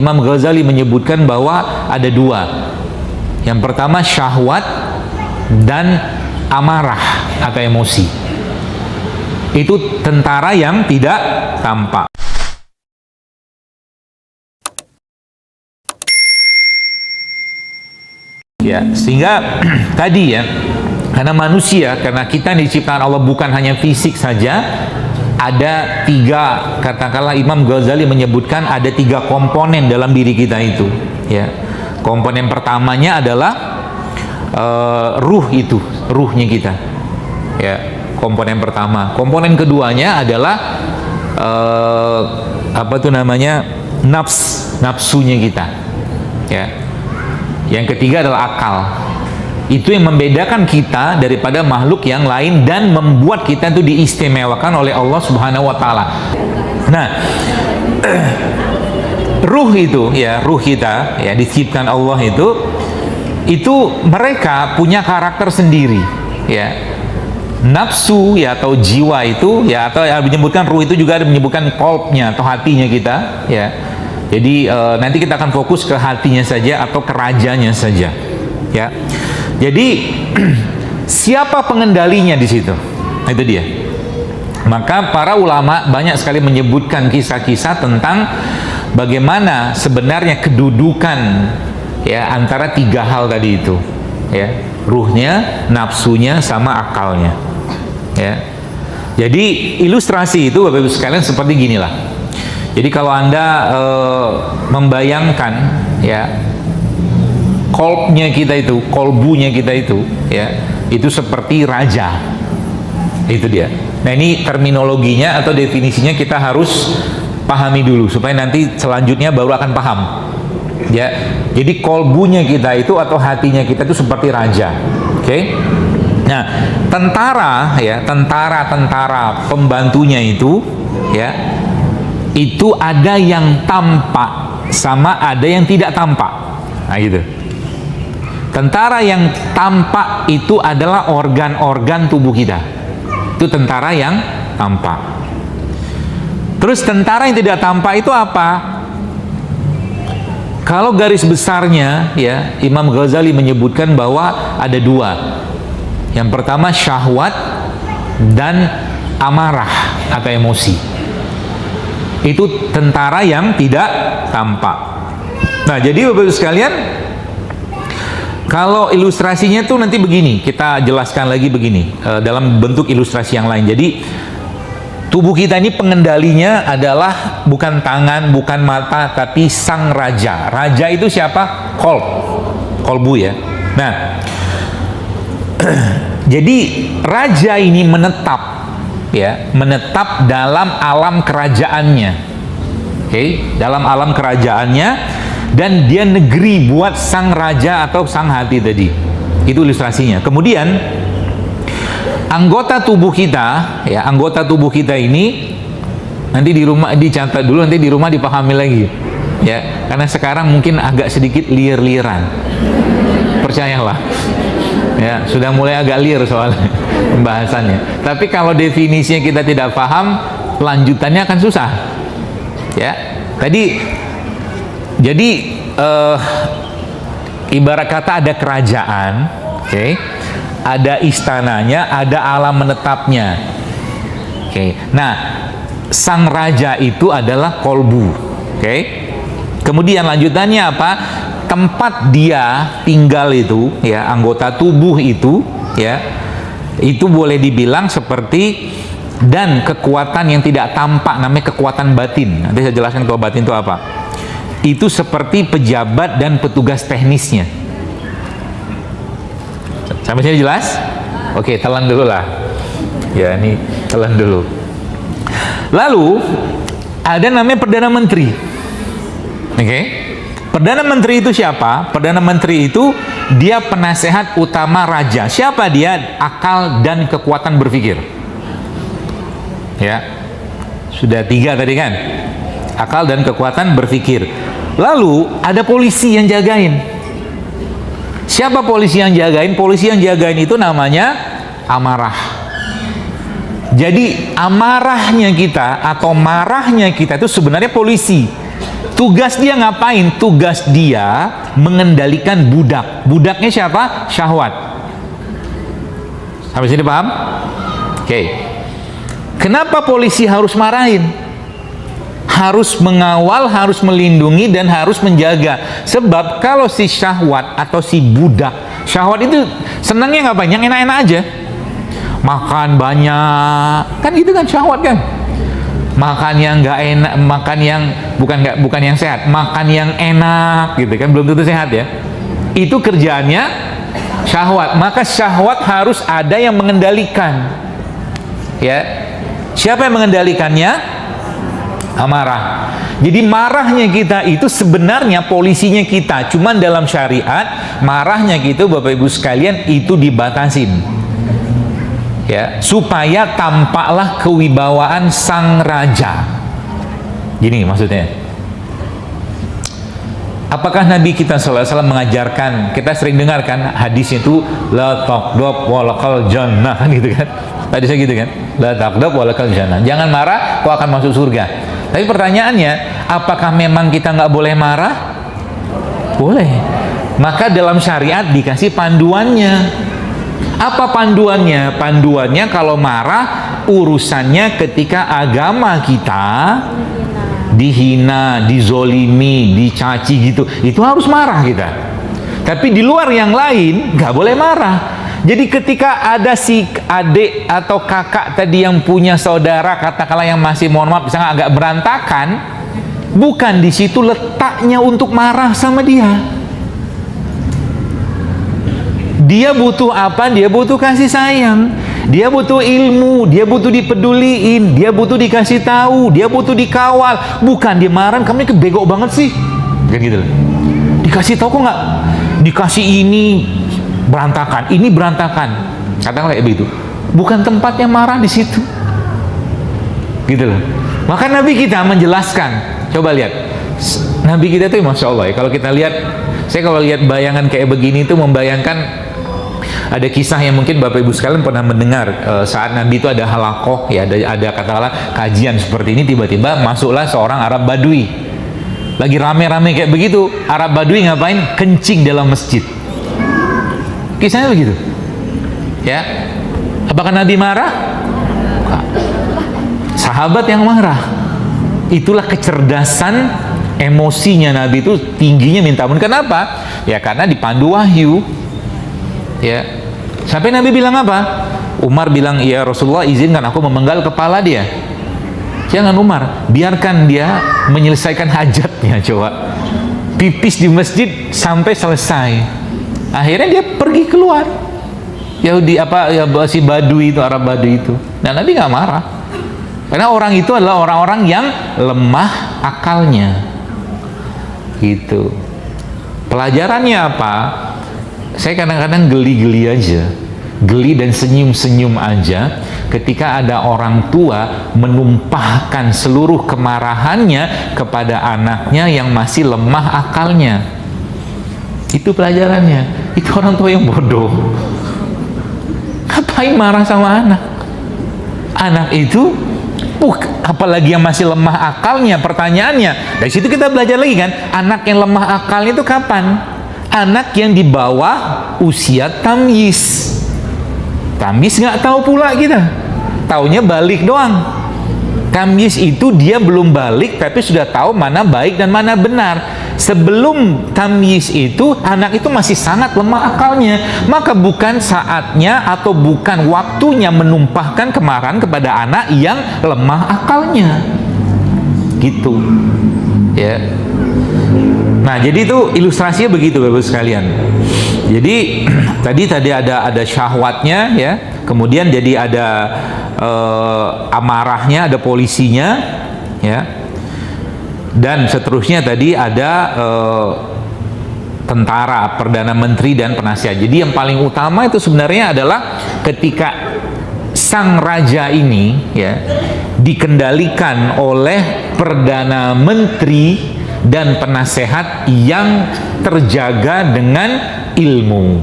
Imam Ghazali menyebutkan bahwa ada dua. Yang pertama syahwat dan amarah atau emosi. Itu tentara yang tidak tampak. Ya, sehingga tadi ya, karena manusia, karena kita diciptakan Allah bukan hanya fisik saja, ada tiga, katakanlah Imam Ghazali menyebutkan ada tiga komponen dalam diri kita itu. Ya, komponen pertamanya adalah ruh itu, ruhnya kita. Ya, komponen pertama. Komponen keduanya adalah nafsunya kita. Ya. Yang ketiga adalah akal. Itu yang membedakan kita daripada makhluk yang lain dan membuat kita itu diistimewakan oleh Allah Subhanahu wa taala. Nah, ruh itu ya, ruh kita ya diciptakan Allah itu mereka punya karakter sendiri ya. Nafsu ya atau jiwa itu ya, atau yang menyebutkan ruh itu juga ada menyebutkan qalbnya atau hatinya kita ya. Jadi nanti kita akan fokus ke hatinya saja atau ke rajanya saja ya. Jadi siapa pengendalinya di situ? Itu dia. Maka para ulama banyak sekali menyebutkan kisah-kisah tentang bagaimana sebenarnya kedudukan ya antara tiga hal tadi itu ya, ruhnya, nafsunya, sama akalnya ya. Jadi ilustrasi itu Bapak Ibu sekalian seperti ginilah. Jadi kalau Anda membayangkan ya, kolbnya kita itu, kolbunya kita itu ya, itu seperti raja. Itu dia. Nah, ini terminologinya atau definisinya kita harus pahami dulu supaya nanti selanjutnya baru akan paham. Ya. Jadi kolbunya kita itu atau hatinya kita itu seperti raja. Oke? Nah, tentara ya, tentara pembantunya itu ya, itu ada yang tampak sama ada yang tidak tampak. Nah, gitu. Tentara yang tampak itu adalah organ-organ tubuh kita. Itu tentara yang tampak. Terus tentara yang tidak tampak itu apa? Kalau garis besarnya ya, Imam Ghazali menyebutkan bahwa ada dua. Yang pertama syahwat dan amarah atau emosi. Itu tentara yang tidak tampak. Nah, jadi Bapak Ibu sekalian, kalau ilustrasinya tuh nanti begini, kita jelaskan lagi begini dalam bentuk ilustrasi yang lain. Jadi tubuh kita ini pengendalinya adalah bukan tangan, bukan mata, tapi sang raja. Raja itu siapa? Kolbu ya. Nah, jadi raja ini menetap ya, menetap dalam alam kerajaannya. Oke, dalam alam kerajaannya, dan dia negeri buat sang raja atau sang hati tadi. Itu ilustrasinya. Kemudian anggota tubuh kita ya, anggota tubuh kita ini nanti di rumah dicatat dulu, nanti di rumah dipahami lagi ya, karena sekarang mungkin agak sedikit liar-liaran, percayalah ya, sudah mulai agak liar soalnya pembahasannya. Tapi kalau definisinya kita tidak paham, lanjutannya akan susah ya. Jadi ibarat kata ada kerajaan, oke, ada istananya, ada alam menetapnya. Oke. Nah, sang raja itu adalah kolbu. Oke. Kemudian lanjutannya apa? Tempat dia tinggal itu ya, anggota tubuh itu ya, itu boleh dibilang seperti, dan kekuatan yang tidak tampak namanya kekuatan batin. Nanti saya jelaskan kalau batin itu apa. Itu seperti pejabat dan petugas teknisnya. Sampai sini jelas? Oke, telan dulu lah. Ya, ini telan dulu. Lalu ada namanya Perdana Menteri. Oke. Perdana Menteri itu siapa? Perdana Menteri itu dia penasehat utama raja. Siapa dia? Akal dan kekuatan berpikir. Ya. Sudah tiga tadi kan? Akal dan kekuatan berpikir. Lalu ada polisi yang jagain. Siapa polisi yang jagain? Polisi yang jagain itu namanya amarah. Jadi amarahnya kita atau marahnya kita itu sebenarnya polisi. Tugas dia ngapain? Tugas dia mengendalikan budak. Budaknya siapa? Syahwat. Sampai sini paham? Oke. Kenapa polisi harus marahin? Harus mengawal, harus melindungi, dan harus menjaga. Sebab kalau si syahwat atau si budak, syahwat itu senangnya ngapain? Yang enak-enak aja. Makan banyak, kan gitu kan syahwat kan? Makan yang nggak enak, makan yang bukan yang sehat, makan yang enak gitu kan, belum tentu sehat ya. Itu kerjaannya syahwat. Maka syahwat harus ada yang mengendalikan. Ya, siapa yang mengendalikannya? Amarah. Jadi marahnya kita itu sebenarnya polisinya kita. Cuman dalam syariat marahnya gitu, Bapak Ibu sekalian, itu dibatasin. Ya, supaya tampaklah kewibawaan sang raja. Gini maksudnya. Apakah Nabi kita sallallahu alaihi wasallam mengajarkan, kita sering dengarkan hadisnya itu la taqdab walakal jannah, kan gitu kan? Hadisnya gitu kan? La taqdab walakal jannah. Jangan marah, kau akan masuk surga. Tapi pertanyaannya, apakah memang kita nggak boleh marah? Boleh. Maka dalam syariat dikasih panduannya. Apa panduannya? Panduannya kalau marah, urusannya ketika agama kita dihina, dizolimi, dicaci gitu, itu harus marah kita. Tapi di luar yang lain nggak boleh marah. Jadi ketika ada si adik atau kakak tadi yang punya saudara, katakanlah yang masih, mohon maaf, misalnya agak berantakan, bukan di situ letaknya untuk marah sama dia. Dia butuh apa? Dia butuh kasih sayang, dia butuh ilmu, dia butuh dipeduliin, dia butuh dikasih tahu, dia butuh dikawal. Bukan dia marah, kamu ini bego banget sih, kayak gitu. Dikasih tahu kok nggak? Dikasih ini berantakan, ini berantakan, katakanlah kayak begitu. Bukan tempatnya marah di situ, gitu loh. Maka Nabi kita menjelaskan. Coba lihat, Nabi kita tuh masya Allah ya. Kalau kita lihat, saya kalau lihat bayangan kayak begini itu membayangkan. Ada kisah yang mungkin Bapak Ibu sekalian pernah mendengar, saat Nabi itu ada halakoh, ya ada katakanlah kajian seperti ini, tiba-tiba masuklah seorang Arab Badui. Lagi rame-rame kayak begitu, Arab Badui ngapain? Kencing dalam masjid. Kisahnya begitu. Ya. Apakah Nabi marah? Sahabat yang marah. Itulah kecerdasan emosinya Nabi itu tingginya minta ampun. Kenapa? Ya karena dipandu wahyu. Ya. Sampai Nabi bilang apa? Umar bilang, ya Rasulullah izinkan aku memenggal kepala dia. Jangan Umar, biarkan dia menyelesaikan hajatnya. Coba pipis di masjid sampai selesai. Akhirnya dia pergi keluar. Yahudi apa ya, si Badui itu, Arab Badui itu. Dan Nabi nggak marah. Karena orang itu adalah orang-orang yang lemah akalnya. Gitu. Pelajarannya apa? Saya kadang-kadang geli-geli aja, geli dan senyum-senyum aja ketika ada orang tua menumpahkan seluruh kemarahannya kepada anaknya yang masih lemah akalnya. Itu pelajarannya. Itu orang tua yang bodoh. Ngapain marah sama anak? Anak itu, apalagi yang masih lemah akalnya, pertanyaannya. Dari situ kita belajar lagi kan, anak yang lemah akalnya itu kapan? Anak yang di bawah usia tamyiz. Tamyiz nggak tahu pula kita, taunya balik doang. Tamyiz itu dia belum balik tapi sudah tahu mana baik dan mana benar. Sebelum tamyiz itu anak itu masih sangat lemah akalnya. Maka bukan saatnya atau bukan waktunya menumpahkan kemarahan kepada anak yang lemah akalnya. Gitu. Ya. Nah, jadi itu ilustrasinya begitu Bapak sekalian. Jadi tadi ada syahwatnya ya, kemudian jadi ada amarahnya, ada polisinya ya. Dan seterusnya tadi ada tentara, perdana menteri dan penasihat. Jadi yang paling utama itu sebenarnya adalah ketika sang raja ini ya dikendalikan oleh perdana menteri dan penasehat yang terjaga dengan ilmu.